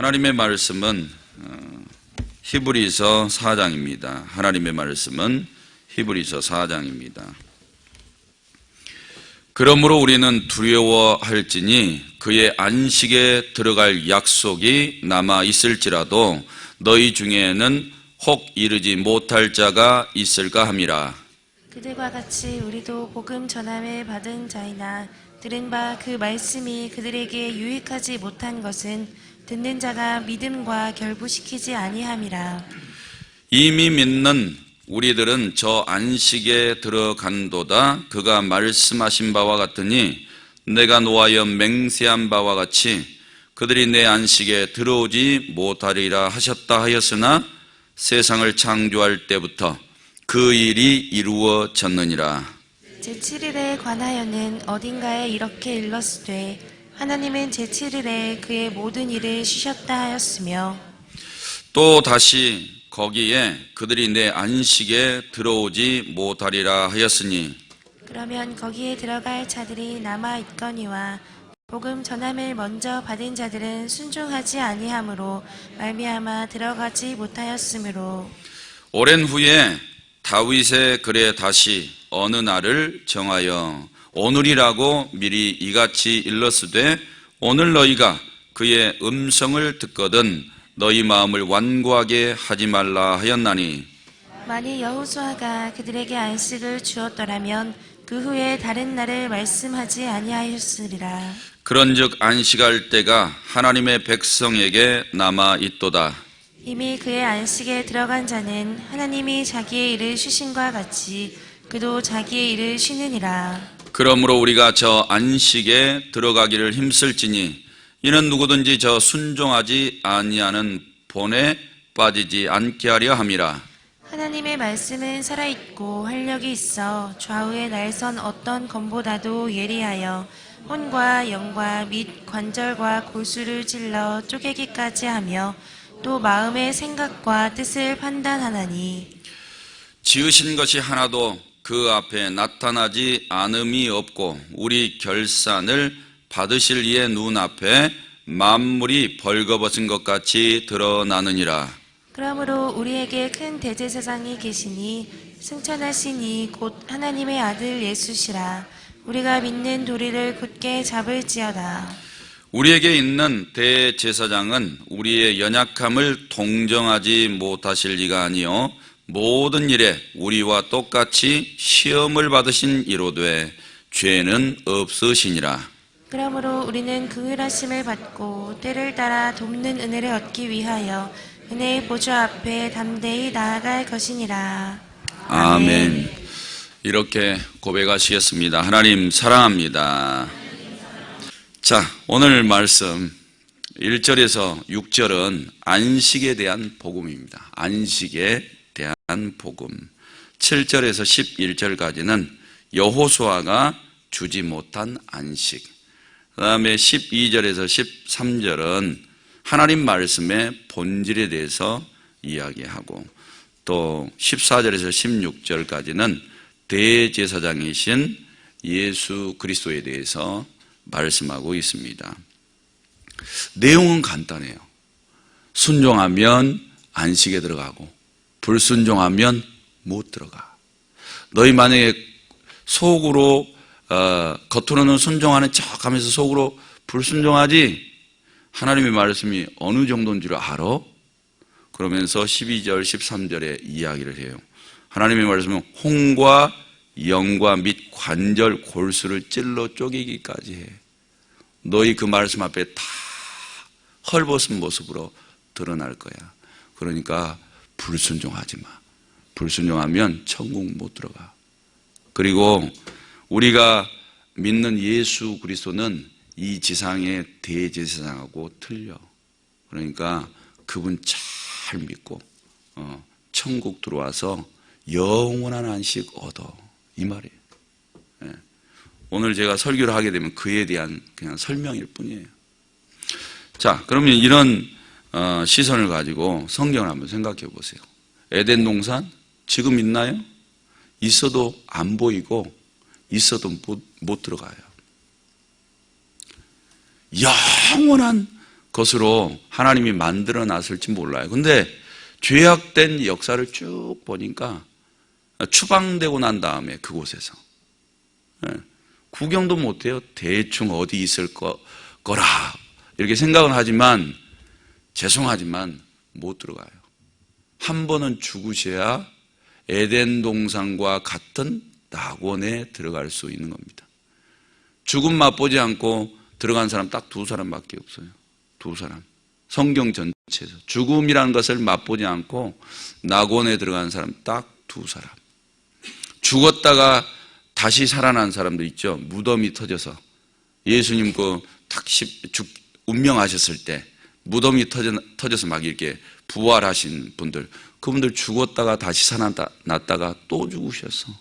하나님의 말씀은 히브리서 4장입니다. 하나님의 말씀은 히브리서 4장입니다. 그러므로 우리는 두려워할지니 그의 안식에 들어갈 약속이 남아 있을지라도 너희 중에는 혹 이르지 못할 자가 있을까 함이라. 그들과 같이 우리도 복음 전함을 받은 자이나 들은 바 그 말씀이 그들에게 유익하지 못한 것은 듣는 자가 믿음과 결부시키지 아니함이라. 이미 믿는 우리들은 저 안식에 들어간도다. 그가 말씀하신 바와 같으니 내가 노하여 맹세한 바와 같이 그들이 내 안식에 들어오지 못하리라 하셨다 하였으나 세상을 창조할 때부터 그 일이 이루어졌느니라. 제7일에 관하여는 어딘가에 이렇게 일렀으되 하나님은 제7일에 그의 모든 일을 쉬셨다 하였으며, 또 다시 거기에 그들이 내 안식에 들어오지 못하리라 하였으니 그러면 거기에 들어갈 자들이 남아 있거니와 복음 전함을 먼저 받은 자들은 순종하지 아니함으로 말미암아 들어가지 못하였으므로, 오랜 후에 다윗의 글에 다시 어느 날을 정하여 오늘이라고 미리 이같이 일렀으되 오늘 너희가 그의 음성을 듣거든 너희 마음을 완고하게 하지 말라 하였나니, 만일 여호수아가 그들에게 안식을 주었더라면 그 후에 다른 날을 말씀하지 아니하였으리라. 그런즉 안식할 때가 하나님의 백성에게 남아 있도다. 이미 그의 안식에 들어간 자는 하나님이 자기의 일을 쉬신과 같이 그도 자기의 일을 쉬느니라. 그러므로 우리가 저 안식에 들어가기를 힘쓸지니 이는 누구든지 저 순종하지 아니하는 본에 빠지지 않게 하려 함이라. 하나님의 말씀은 살아있고 활력이 있어 좌우의 날선 어떤 검보다도 예리하여 혼과 영과 및 관절과 골수를 찔러 쪼개기까지 하며 또 마음의 생각과 뜻을 판단하나니, 지으신 것이 하나도 그 앞에 나타나지 않음이 없고 우리 결산을 받으실 이의 눈앞에 만물이 벌거벗은 것 같이 드러나느니라. 그러므로 우리에게 큰 대제사장이 계시니 승천하시니 곧 하나님의 아들 예수시라. 우리가 믿는 도리를 굳게 잡을지어다. 우리에게 있는 대제사장은 우리의 연약함을 동정하지 못하실 이가 아니요 모든 일에 우리와 똑같이 시험을 받으신 이로되 죄는 없으시니라. 그러므로 우리는 긍휼하심을 받고 때를 따라 돕는 은혜를 얻기 위하여 은혜의 보좌 앞에 담대히 나아갈 것이니라. 아멘. 이렇게 고백하시겠습니다. 하나님 사랑합니다. 자, 오늘 말씀 1절에서 6절은 안식에 대한 복음입니다. 안식에 대한 복음. 7절에서 11절까지는 여호수아가 주지 못한 안식. 그 다음에 12절에서 13절은 하나님 말씀의 본질에 대해서 이야기하고, 또 14절에서 16절까지는 대제사장이신 예수 그리스도에 대해서 말씀하고 있습니다. 내용은 간단해요. 순종하면 안식에 들어가고 불순종하면 못 들어가. 너희 만약에 속으로 겉으로는 순종하는 척 하면서 속으로 불순종하지, 하나님의 말씀이 어느 정도인 줄 알아? 그러면서 12절 13절에 이야기를 해요. 하나님의 말씀은 혼과 영과 및 관절 골수를 찔러 쪼개기까지 해. 너희 그 말씀 앞에 다 헐벗은 모습으로 드러날 거야. 그러니까 불순종하지 마. 불순종하면 천국 못 들어가. 그리고 우리가 믿는 예수 그리스도는 이 지상의 대제사장하고 틀려. 그러니까 그분 잘 믿고 천국 들어와서 영원한 안식 얻어, 이 말이에요. 예. 오늘 제가 설교를 하게 되면 그에 대한 그냥 설명일 뿐이에요. 자, 그러면 이런 시선을 가지고 성경을 한번 생각해 보세요. 에덴 동산 지금 있나요? 있어도 안 보이고 있어도 못 들어가요. 영원한 것으로 하나님이 만들어 놨을지 몰라요. 근데 죄악된 역사를 쭉 보니까 추방되고 난 다음에 그곳에서 구경도 못해요. 대충 어디 있을 거라 이렇게 생각은 하지만 죄송하지만 못 들어가요. 한 번은 죽으셔야 에덴 동산과 같은 낙원에 들어갈 수 있는 겁니다. 죽음 맛보지 않고 들어간 사람 딱 두 사람밖에 없어요. 두 사람. 성경 전체에서 죽음이라는 것을 맛보지 않고 낙원에 들어간 사람 딱 두 사람. 죽었다가 다시 살아난 사람들 있죠. 무덤이 터져서 예수님 운명하셨을 때 무덤이 터져서 막 이렇게 부활하신 분들, 그분들 죽었다가 다시 살아났다가 또 죽으셨어.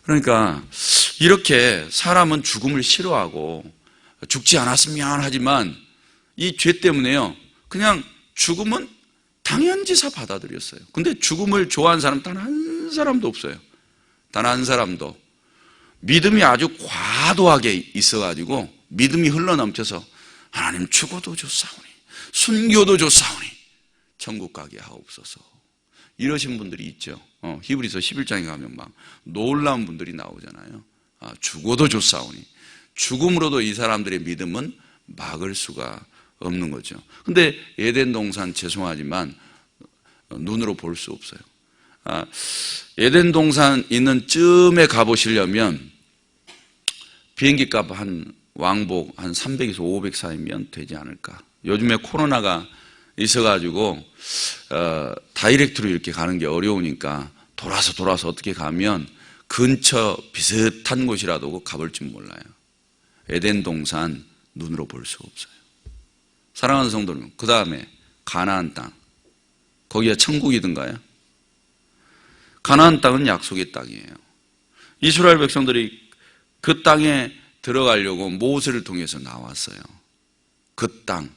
그러니까 이렇게 사람은 죽음을 싫어하고 죽지 않았으면 하지만 이 죄 때문에요, 그냥 죽음은 당연지사 받아들였어요. 근데 죽음을 좋아하는 사람 단 한 사람도 없어요. 단 한 사람도. 믿음이 아주 과도하게 있어가지고 믿음이 흘러넘쳐서 하나님 죽어도 좋사오니 순교도 좋사오니 천국 가게 하옵소서 이러신 분들이 있죠. 히브리서 11장에 가면 막 놀라운 분들이 나오잖아요. 죽어도 좋사오니. 죽음으로도 이 사람들의 믿음은 막을 수가 없는 거죠. 근데 에덴 동산 죄송하지만 눈으로 볼 수 없어요. 에덴 동산 있는 쯤에 가보시려면 비행기 값 한 왕복 한 300에서 500 사이면 되지 않을까. 요즘에 코로나가 있어가지고 다이렉트로 이렇게 가는 게 어려우니까 돌아서 어떻게 가면 근처 비슷한 곳이라도 가볼지 몰라요. 에덴 동산 눈으로 볼 수가 없어요. 사랑하는 성도님, 그 다음에 가나안 땅, 거기가 천국이든가요? 가나안 땅은 약속의 땅이에요. 이스라엘 백성들이 그 땅에 들어가려고 모세를 통해서 나왔어요. 그 땅.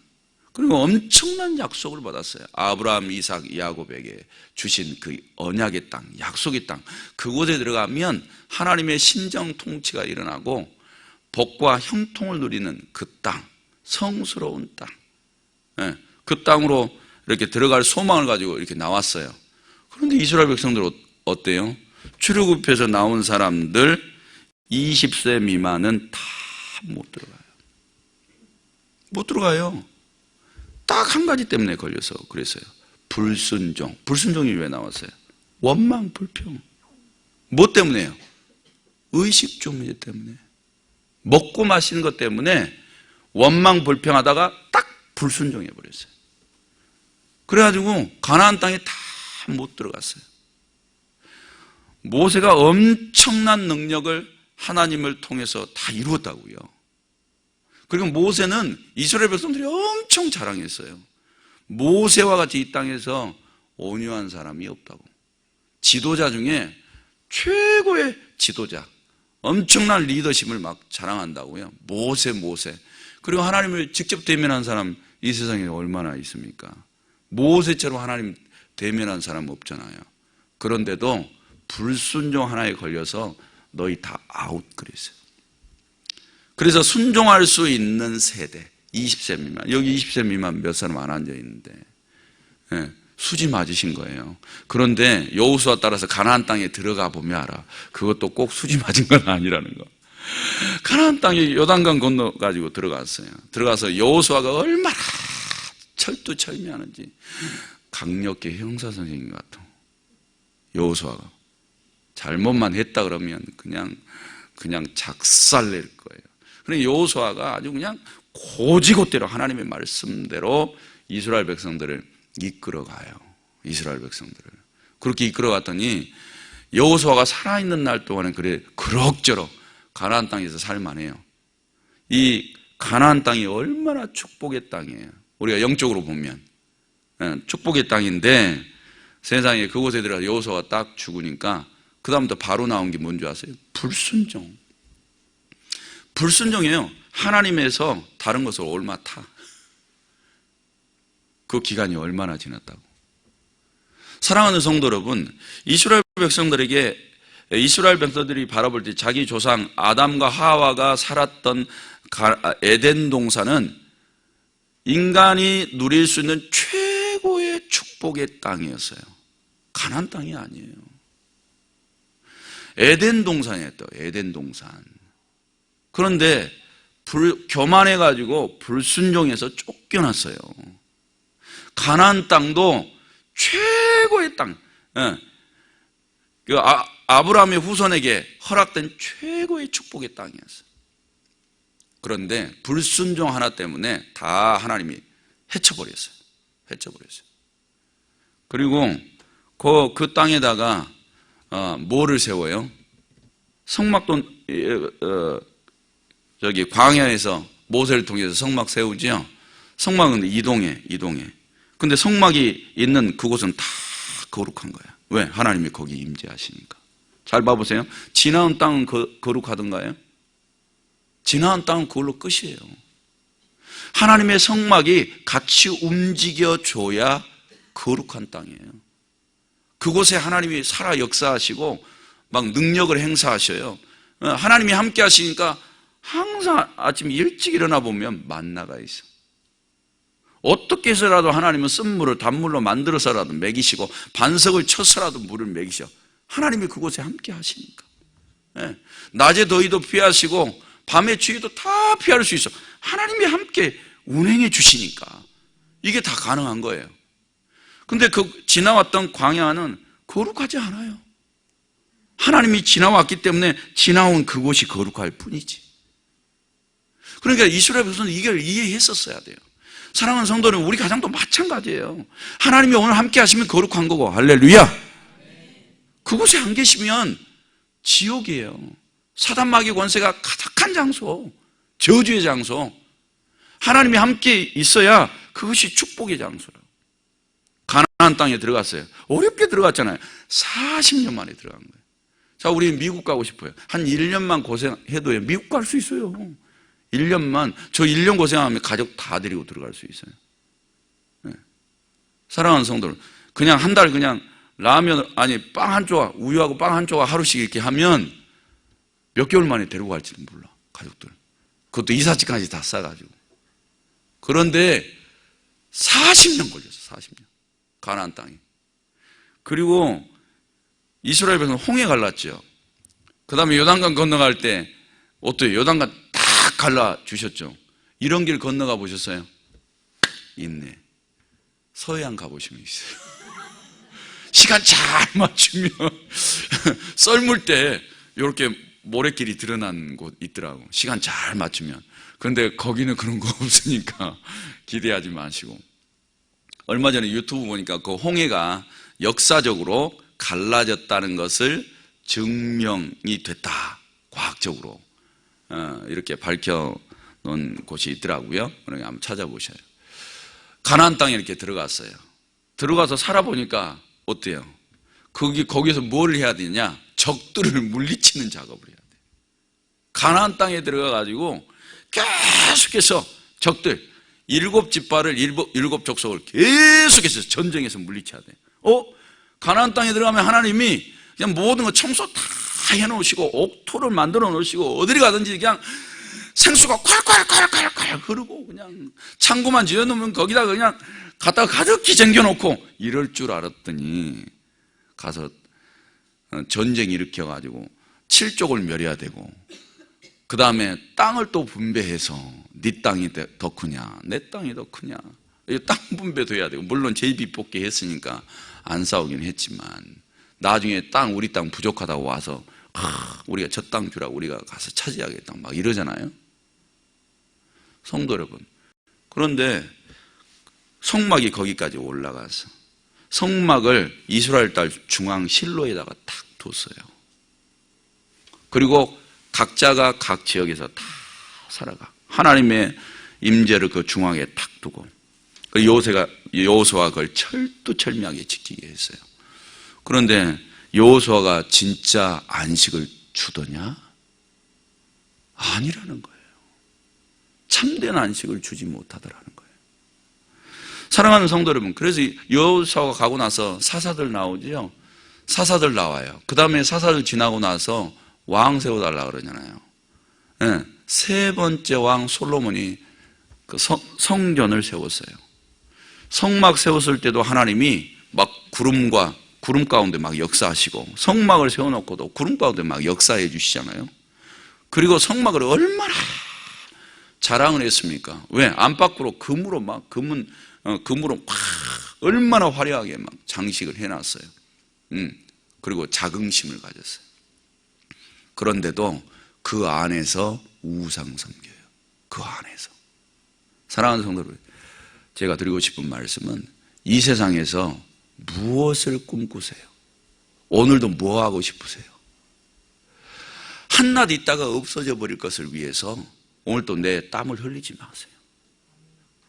그리고 엄청난 약속을 받았어요. 아브라함, 이삭, 야곱에게 주신 그 언약의 땅, 약속의 땅. 그곳에 들어가면 하나님의 신정 통치가 일어나고 복과 형통을 누리는 그 땅, 성스러운 땅. 그 땅으로 이렇게 들어갈 소망을 가지고 이렇게 나왔어요. 그런데 이스라엘 백성들 어때요? 출애굽에서 나온 사람들 20세 미만은 다 못 들어가요. 못 들어가요. 딱 한 가지 때문에 걸려서 그랬어요. 불순종. 불순종이 왜 나왔어요? 원망, 불평. 뭐 때문에요? 의식주 문제 때문에. 먹고 마시는 것 때문에 원망, 불평하다가 딱 불순종해 버렸어요. 그래가지고 가나안 땅에 다 못 들어갔어요. 모세가 엄청난 능력을 하나님을 통해서 다 이루었다고요. 그리고 모세는 이스라엘 백성들이 엄청 자랑했어요. 모세와 같이 이 땅에서 온유한 사람이 없다고. 지도자 중에 최고의 지도자, 엄청난 리더십을 막 자랑한다고요. 모세. 그리고 하나님을 직접 대면한 사람 이 세상에 얼마나 있습니까? 모세처럼 하나님 대면한 사람 없잖아요. 그런데도 불순종 하나에 걸려서 너희 다 아웃 그랬어요. 그래서 순종할 수 있는 세대 20세 미만, 여기 20세 미만 몇 사람 안 앉아 있는데 수지 맞으신 거예요. 그런데 여호수아 따라서 가나안 땅에 들어가 보면 알아. 그것도 꼭 수지 맞은 건 아니라는 거. 가나안 땅에 요단강 건너 가지고 들어갔어요. 들어가서 여호수아가 얼마나 철두철미하는지. 강력계 형사 선생님 같아. 여호수아가 잘못만 했다 그러면 그냥 작살낼 거예요. 그런데 여호수아가 아주 그냥 고지고대로 하나님의 말씀대로 이스라엘 백성들을 이끌어가요. 이스라엘 백성들을 그렇게 이끌어갔더니 여호수아가 살아있는 날 동안은 그럭저럭 가나안 땅에서 살만해요. 이 가나안 땅이 얼마나 축복의 땅이에요. 우리가 영적으로 보면 축복의 땅인데 세상에 그곳에 들어가 여호수아가 딱 죽으니까 그 다음부터 바로 나온 게 뭔지 아세요? 불순종. 불순종이에요. 하나님에서 다른 것을 올맡아. 그 기간이 얼마나 지났다고. 사랑하는 성도 여러분, 이스라엘 백성들이 바라볼 때 자기 조상 아담과 하와가 살았던 에덴 동산은 인간이 누릴 수 있는 최고의 축복의 땅이었어요. 가나안 땅이 아니에요. 에덴 동산이었대요. 에덴 동산. 그런데 교만해가지고 불순종해서 쫓겨났어요. 가나안 땅도 최고의 땅, 아브라함의 후손에게 허락된 최고의 축복의 땅이었어요. 그런데 불순종 하나 때문에 다 하나님이 해쳐버렸어요. 그리고 그 땅에다가 뭐를 세워요? 성막도 저기 광야에서 모세를 통해서 성막 세우지요. 성막은 이동해. 근데 성막이 있는 그곳은 다 거룩한 거야. 왜? 하나님이 거기 임재하시니까. 잘 봐보세요. 지나온 땅은 거룩하던가요? 지나온 땅은 그걸로 끝이에요. 하나님의 성막이 같이 움직여줘야 거룩한 땅이에요. 그곳에 하나님이 살아 역사하시고 막 능력을 행사하셔요. 하나님이 함께 하시니까 항상 아침 일찍 일어나 보면 만나가 있어. 어떻게 해서라도 하나님은 쓴물을 단물로 만들어서라도 먹이시고 반석을 쳐서라도 물을 먹이셔. 하나님이 그곳에 함께 하시니까. 낮에 더위도 피하시고 밤에 추위도 다 피할 수 있어. 하나님이 함께 운행해 주시니까 이게 다 가능한 거예요. 근데 그 지나왔던 광야는 거룩하지 않아요. 하나님이 지나왔기 때문에 지나온 그곳이 거룩할 뿐이지. 그러니까 이스라엘 백성은 이걸 이해했었어야 돼요. 사랑하는 성도는 우리 가정도 마찬가지예요. 하나님이 오늘 함께 하시면 거룩한 거고, 할렐루야. 그곳에 안 계시면 지옥이에요. 사단 마귀 권세가 가득한 장소, 저주의 장소. 하나님이 함께 있어야 그것이 축복의 장소라고. 가나안 땅에 들어갔어요. 어렵게 들어갔잖아요. 40년 만에 들어간 거예요. 자, 우리 미국 가고 싶어요. 한 1년만 고생해도 미국 갈 수 있어요. 1년만. 저 1년 고생하면 가족 다 데리고 들어갈 수 있어요. 네. 사랑하는 성도들, 그냥 한 달 그냥 라면, 아니 빵 한 조각, 우유하고 빵 한 조각 하루씩 이렇게 하면 몇 개월 만에 데리고 갈지는 몰라, 가족들. 그것도 이삿짐까지 다 싸가지고. 그런데 40년 걸렸어. 40년. 가나안 땅에. 그리고 이스라엘 백성은 홍해 갈랐죠. 그 다음에 요단강 건너갈 때 어때요? 요단강 딱 갈라주셨죠. 이런 길 건너가 보셨어요? 있네. 서해안 가보시면 있어요. 시간 잘 맞추면 썰물 때 이렇게 모래길이 드러난 곳 있더라고. 시간 잘 맞추면. 그런데 거기는 그런 거 없으니까 기대하지 마시고. 얼마 전에 유튜브 보니까 그 홍해가 역사적으로 갈라졌다는 것을 증명이 됐다. 과학적으로. 이렇게 밝혀놓은 곳이 있더라고요. 그러니까 한번 찾아보셔요. 가나안 땅에 이렇게 들어갔어요. 들어가서 살아보니까 어때요? 거기서 뭘 해야 되냐? 적들을 물리치는 작업을 해야 돼. 가나안 땅에 들어가가지고 계속해서 적들 7지파를 7 족속을 계속해서 전쟁에서 물리쳐야 돼. 가나안 땅에 들어가면 하나님이 그냥 모든 거 청소 다 해놓으시고 옥토를 만들어 놓으시고 어디를 가든지 그냥 생수가 콸콸콸콸콸 흐르고 그냥 창고만 지어놓으면 거기다 그냥 갖다가 가득히 쟁겨놓고 이럴 줄 알았더니 가서 전쟁 일으켜가지고 7족을 멸해야 되고 그 다음에 땅을 또 분배해서 네 땅이 더 크냐 내 땅이 더 크냐 땅 분배도 해야 되고 물론 제비뽑기 했으니까 안 싸우긴 했지만 나중에 우리 땅 부족하다고 와서 우리가 저 땅 주라고 우리가 가서 차지하겠다 막 이러잖아요. 성도 여러분, 그런데 성막이 거기까지 올라가서 성막을 이스라엘 딸 중앙 실로에다가 탁 뒀어요. 그리고 각자가 각 지역에서 다 살아가. 하나님의 임재를 그 중앙에 탁 두고 여호수아가 그걸 철두철미하게 지키게 했어요. 그런데 여호수아가 진짜 안식을 주더냐? 아니라는 거예요. 참된 안식을 주지 못하더라는 거예요. 사랑하는 성도 여러분, 그래서 여호수아가 가고 나서 사사들 나오지요. 사사들 나와요. 그 다음에 사사들 지나고 나서 왕 세워달라 그러잖아요. 네. 세 번째 왕 솔로몬이 그 성전을 세웠어요. 성막 세웠을 때도 하나님이 막 구름 가운데 막 역사하시고, 성막을 세워놓고도 구름 가운데 막 역사해 주시잖아요. 그리고 성막을 얼마나 자랑을 했습니까? 왜? 안팎으로 금으로 금으로 막 얼마나 화려하게 막 장식을 해놨어요. 그리고 자긍심을 가졌어요. 그런데도 그 안에서 우상 섬겨요. 그 안에서. 사랑하는 성도 여러분, 제가 드리고 싶은 말씀은 이 세상에서 무엇을 꿈꾸세요? 오늘도 뭐 하고 싶으세요? 한낱 있다가 없어져 버릴 것을 위해서 오늘도 내 땀을 흘리지 마세요.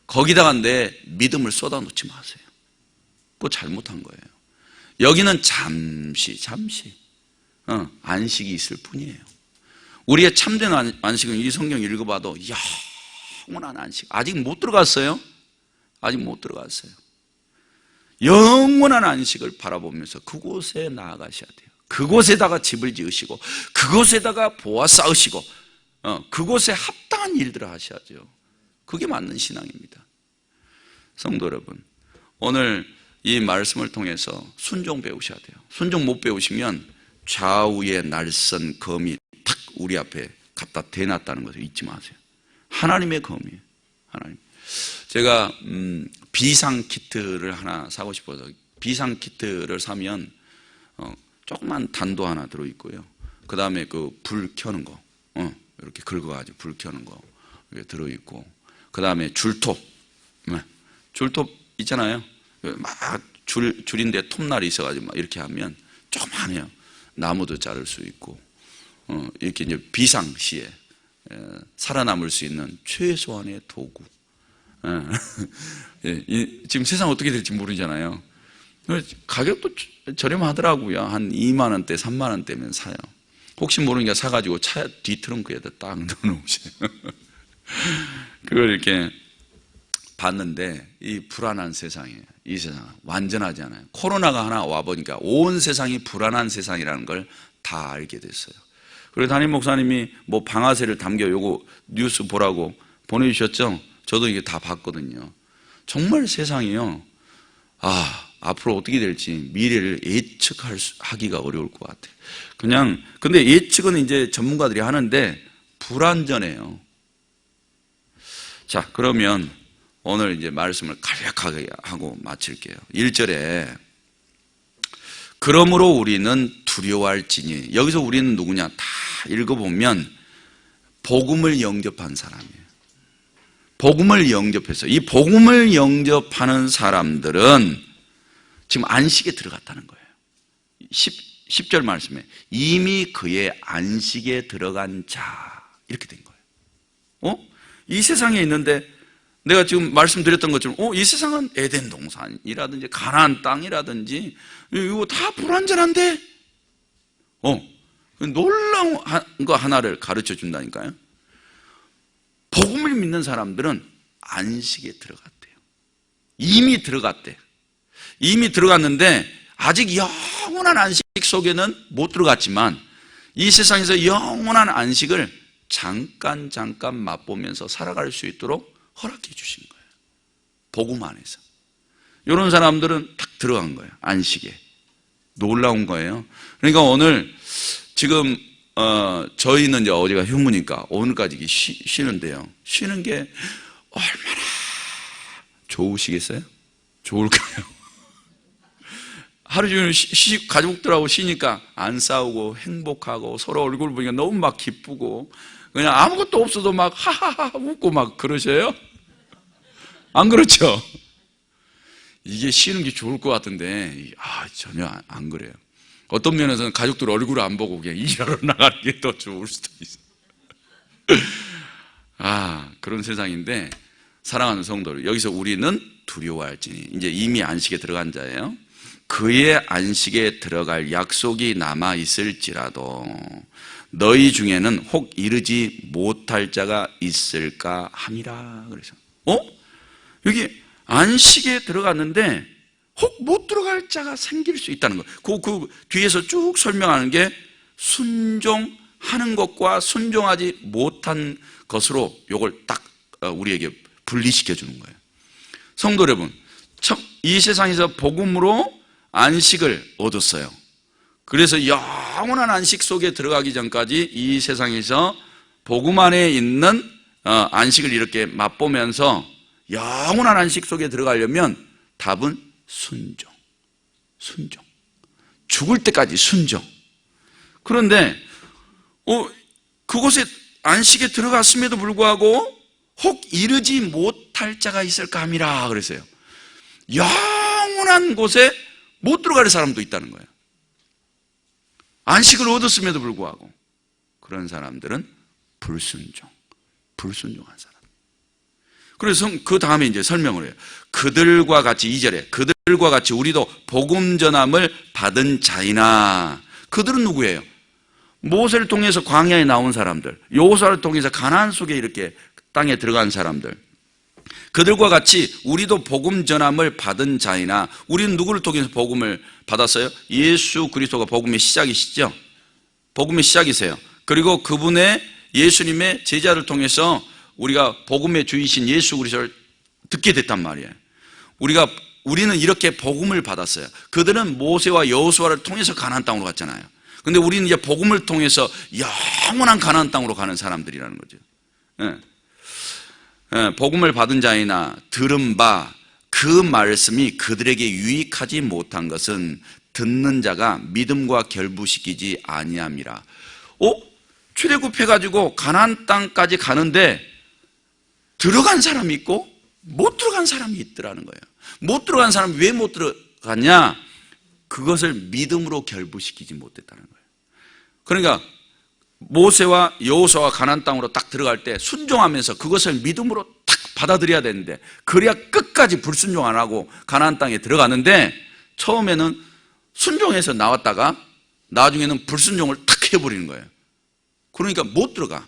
거기다가 내 믿음을 쏟아놓지 마세요. 그거 잘못한 거예요. 여기는 잠시 안식이 있을 뿐이에요. 우리의 참된 안식은 이 성경 읽어봐도 영원한 안식. 아직 못 들어갔어요. 아직 못 들어갔어요. 영원한 안식을 바라보면서 그곳에 나아가셔야 돼요. 그곳에다가 집을 지으시고, 그곳에다가 보아 쌓으시고, 그곳에 합당한 일들을 하셔야죠. 그게 맞는 신앙입니다. 성도 여러분, 오늘 이 말씀을 통해서 순종 배우셔야 돼요. 순종 못 배우시면 좌우의 날선 검이 탁 우리 앞에 갖다 대놨다는 것을 잊지 마세요. 하나님의 검이에요. 하나님. 제가 비상 키트를 하나 사고 싶어서, 비상 키트를 사면 조그만 단도 하나 들어있고요. 그 다음에 그 불 켜는 거, 이렇게 긁어가지고 불 켜는 거 들어있고, 그 다음에 줄톱 있잖아요. 막 줄인데 톱날이 있어가지고 막 이렇게 하면 조그만해요. 나무도 자를 수 있고, 이렇게 이제 비상시에 살아남을 수 있는 최소한의 도구. 지금 세상 어떻게 될지 모르잖아요. 가격도 저렴하더라고요. 한 2만 원대, 3만 원대면 사요. 혹시 모르니까 사가지고 차 뒤 트렁크에다 딱 넣어놓으세요. 그걸 이렇게 봤는데, 이 불안한 세상이에요. 이 세상은 완전하지 않아요. 코로나가 하나 와보니까 온 세상이 불안한 세상이라는 걸 다 알게 됐어요. 그리고 담임 목사님이 뭐 방아쇠를 담겨 요거 뉴스 보라고 보내주셨죠? 저도 이게 다 봤거든요. 정말 세상이요. 앞으로 어떻게 될지 미래를 예측하기가 어려울 것 같아요. 근데 예측은 이제 전문가들이 하는데 불완전해요. 자, 그러면 오늘 이제 말씀을 간략하게 하고 마칠게요. 1절에 그러므로 우리는 두려워할지니, 여기서 우리는 누구냐? 다 읽어보면 복음을 영접한 사람이에요. 복음을 영접해서, 이 복음을 영접하는 사람들은 지금 안식에 들어갔다는 거예요. 10절 말씀에 이미 그의 안식에 들어간 자, 이렇게 된 거예요. 이 세상에 있는데 내가 지금 말씀드렸던 것처럼 이 세상은 에덴 동산이라든지 가나안 땅이라든지 이거 다 불완전한데 놀라운 거 하나를 가르쳐 준다니까요. 복음을 믿는 사람들은 안식에 들어갔대요. 이미 들어갔대. 이미 들어갔는데 아직 영원한 안식 속에는 못 들어갔지만 이 세상에서 영원한 안식을 잠깐 맛보면서 살아갈 수 있도록 허락해 주신 거예요. 복음 안에서. 이런 사람들은 딱 들어간 거예요. 안식에. 놀라운 거예요. 그러니까 오늘 지금 저희는 이제 어제가 휴무니까 오늘까지 쉬는데요. 쉬는 게 얼마나 좋으시겠어요? 좋을까요? 하루 종일 가족들하고 쉬니까 안 싸우고 행복하고 서로 얼굴 보니까 너무 막 기쁘고 그냥 아무것도 없어도 막 하하하 웃고 막 그러셔요? 안 그렇죠? 이게 쉬는 게 좋을 것 같은데 전혀 안 그래요. 어떤 면에서는 가족들 얼굴을 안 보고 그냥 일하러 나가는 게 더 좋을 수도 있어요. 그런 세상인데 사랑하는 성도들, 여기서 우리는 두려워할지니, 이제 이미 안식에 들어간 자예요. 그의 안식에 들어갈 약속이 남아 있을지라도 너희 중에는 혹 이르지 못할 자가 있을까 함이라. 그래서 여기 안식에 들어갔는데 혹 못 들어갈 자가 생길 수 있다는 거예요. 그 뒤에서 쭉 설명하는 게 순종 하는 것과 순종하지 못한 것으로 요걸 딱 우리에게 분리시켜 주는 거예요. 성도 여러분, 이 세상에서 복음으로 안식을 얻었어요. 그래서 영원한 안식 속에 들어가기 전까지 이 세상에서 복음 안에 있는 안식을 이렇게 맛보면서 영원한 안식 속에 들어가려면 답은 순종. 죽을 때까지 순종. 그런데 그곳에 안식에 들어갔음에도 불구하고 혹 이르지 못할 자가 있을까 함이라 그랬어요. 영원한 곳에 못 들어갈 사람도 있다는 거예요. 안식을 얻었음에도 불구하고. 그런 사람들은 불순종한 사람. 그래서 그 다음에 이제 설명을 해요. 그들과 같이 2절에 그들과 같이 우리도 복음 전함을 받은 자이나. 그들은 누구예요? 모세를 통해서 광야에 나온 사람들, 여호수아를 통해서 가나안 속에 이렇게 땅에 들어간 사람들. 그들과 같이 우리도 복음 전함을 받은 자이나. 우리는 누구를 통해서 복음을 받았어요? 예수 그리스도가 복음의 시작이시죠. 복음의 시작이세요. 그리고 그분의 예수님의 제자를 통해서 우리가 복음의 주이신 예수 그리스도를 듣게 됐단 말이에요. 우리는 이렇게 복음을 받았어요. 그들은 모세와 여호수아를 통해서 가나안 땅으로 갔잖아요. 근데 우리는 이제 복음을 통해서 영원한 가나안 땅으로 가는 사람들이라는 거죠. 복음을 받은 자이나 들은 바 그 말씀이 그들에게 유익하지 못한 것은 듣는 자가 믿음과 결부시키지 아니함이라. 출애굽해가지고 가나안 땅까지 가는데 들어간 사람이 있고 못 들어간 사람이 있더라는 거예요. 못 들어간 사람이 왜 못 들어갔냐? 그것을 믿음으로 결부시키지 못했다는 거예요. 그러니까 모세와 여호수아가 가나안 땅으로 딱 들어갈 때 순종하면서 그것을 믿음으로 딱 받아들여야 되는데, 그래야 끝까지 불순종 안 하고 가나안 땅에 들어가는데, 처음에는 순종해서 나왔다가 나중에는 불순종을 탁 해버리는 거예요. 그러니까 못 들어가.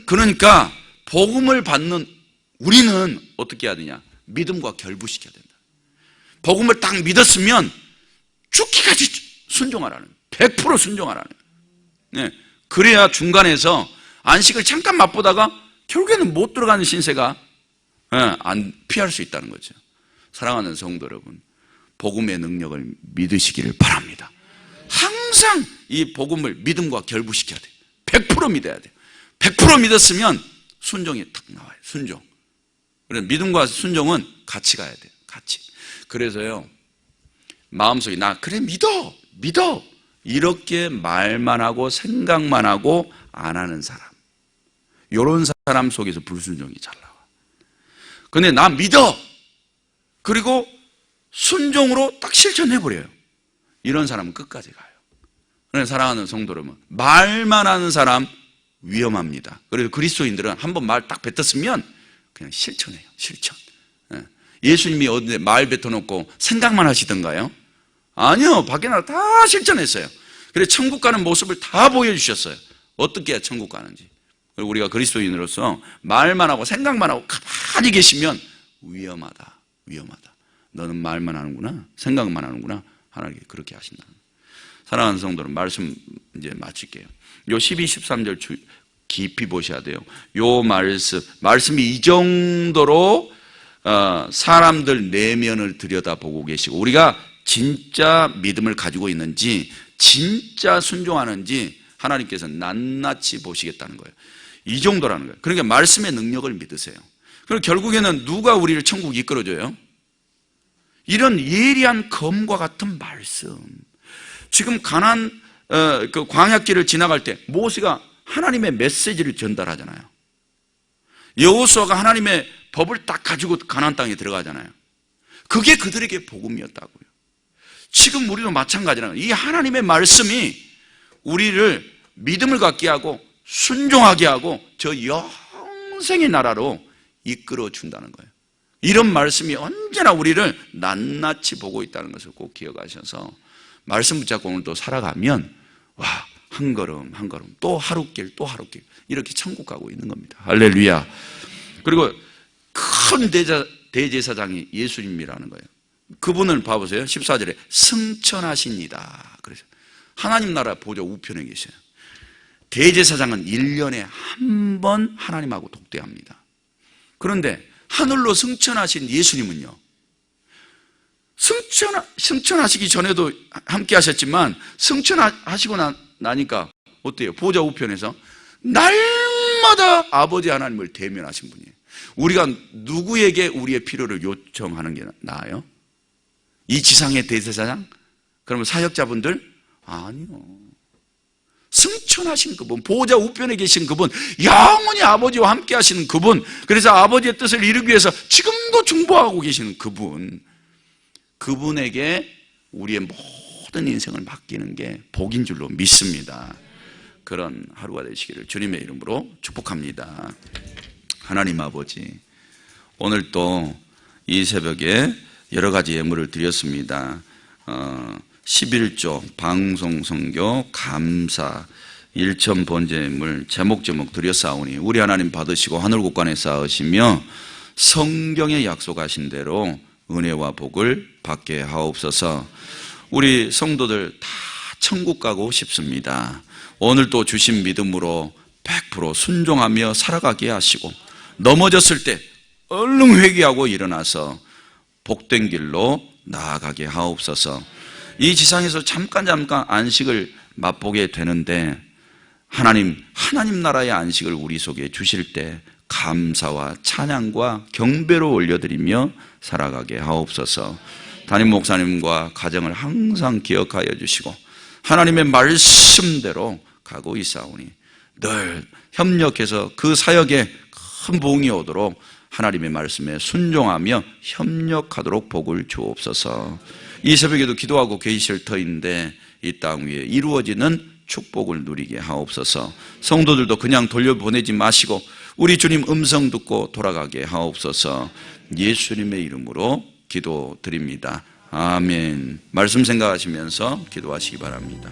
그러니까 복음을 받는 우리는 어떻게 해야 되냐? 믿음과 결부시켜야 된다. 복음을 딱 믿었으면 죽기까지 순종하라는, 100% 순종하라는. 네. 그래야 중간에서 안식을 잠깐 맛보다가 결국에는 못 들어가는 신세가 안 피할 수 있다는 거죠. 사랑하는 성도 여러분, 복음의 능력을 믿으시기를 바랍니다. 항상 이 복음을 믿음과 결부시켜야 돼요. 100% 믿어야 돼요. 100% 믿었으면 순종이 딱 나와요. 순종. 그래서 믿음과 순종은 같이 가야 돼요. 같이. 그래서요, 마음속에 나 그래 믿어 이렇게 말만 하고 생각만 하고 안 하는 사람, 이런 사람 속에서 불순종이 잘 나와. 근데 나 믿어, 그리고 순종으로 딱 실천해버려요. 이런 사람은 끝까지 가요. 그래서 사랑하는 성도 여러분, 말만 하는 사람 위험합니다. 그래서 그리스도인들은 한번 말 딱 뱉었으면 그냥 실천해요. 실천. 예수님이 어디 말 뱉어놓고 생각만 하시던가요? 아니요, 밖에 나가 다 실천했어요. 그래서 천국 가는 모습을 다 보여주셨어요. 어떻게 해야 천국 가는지. 그리고 우리가 그리스도인으로서 말만 하고 생각만 하고 가만히 계시면 위험하다. 너는 말만 하는구나, 생각만 하는구나. 하나님께 그렇게 하신다. 사랑하는 성도는 말씀 이제 마칠게요. 요 12, 13절 깊이 보셔야 돼요. 요 말씀이 이 정도로 사람들 내면을 들여다보고 계시고, 우리가 진짜 믿음을 가지고 있는지, 진짜 순종하는지 하나님께서 낱낱이 보시겠다는 거예요. 이 정도라는 거예요. 그러니까 말씀의 능력을 믿으세요. 그리고 결국에는 누가 우리를 천국 이끌어줘요? 이런 예리한 검과 같은 말씀. 지금 그 광야길을 지나갈 때 모세가 하나님의 메시지를 전달하잖아요. 여호수아가 하나님의 법을 딱 가지고 가나안 땅에 들어가잖아요. 그게 그들에게 복음이었다고요. 지금 우리도 마찬가지라는 거예요. 이 하나님의 말씀이 우리를 믿음을 갖게 하고 순종하게 하고 저 영생의 나라로 이끌어 준다는 거예요. 이런 말씀이 언제나 우리를 낱낱이 보고 있다는 것을 꼭 기억하셔서 말씀 붙잡고 오늘도 살아가면 한 걸음 한 걸음 또 하루길 이렇게 천국 가고 있는 겁니다. 할렐루야. 그리고 큰 대제사장이 예수님이라는 거예요. 그분을 봐보세요. 14절에 승천하십니다. 그래서 하나님 나라 보좌 우편에 계셔요. 대제사장은 1년에 한 번 하나님하고 독대합니다. 그런데 하늘로 승천하신 예수님은요, 승천하시기 전에도 함께 하셨지만 승천하시고 나니까 어때요? 보좌 우편에서 날마다 아버지 하나님을 대면하신 분이에요. 우리가 누구에게 우리의 필요를 요청하는 게 나아요? 이 지상의 대제사장? 그러면 사역자분들? 아니요. 승천하신 그분, 보좌 우편에 계신 그분, 영원히 아버지와 함께 하시는 그분, 그래서 아버지의 뜻을 이루기 위해서 지금도 중보하고 계시는 그분, 그분에게 우리의 모든 인생을 맡기는 게 복인 줄로 믿습니다. 그런 하루가 되시기를 주님의 이름으로 축복합니다. 하나님 아버지, 오늘 또 이 새벽에 여러 가지 예물을 드렸습니다. 11조 방송선교 감사 일천 번제물 제목 드렸사오니 우리 하나님 받으시고 하늘국간에 쌓으시며 성경에 약속하신 대로 은혜와 복을 받게 하옵소서. 우리 성도들 다 천국 가고 싶습니다. 오늘도 주신 믿음으로 100% 순종하며 살아가게 하시고 넘어졌을 때 얼른 회개하고 일어나서 복된 길로 나아가게 하옵소서. 이 지상에서 잠깐 안식을 맛보게 되는데 하나님 나라의 안식을 우리 속에 주실 때 감사와 찬양과 경배로 올려드리며 살아가게 하옵소서. 담임 목사님과 가정을 항상 기억하여 주시고 하나님의 말씀대로 가고 있사오니 늘 협력해서 그 사역에 큰 부흥이 오도록 하나님의 말씀에 순종하며 협력하도록 복을 주옵소서. 이 새벽에도 기도하고 계실 터인데 이 땅 위에 이루어지는 축복을 누리게 하옵소서. 성도들도 그냥 돌려보내지 마시고 우리 주님 음성 듣고 돌아가게 하옵소서. 예수님의 이름으로 기도드립니다. 아멘. 말씀 생각하시면서 기도하시기 바랍니다.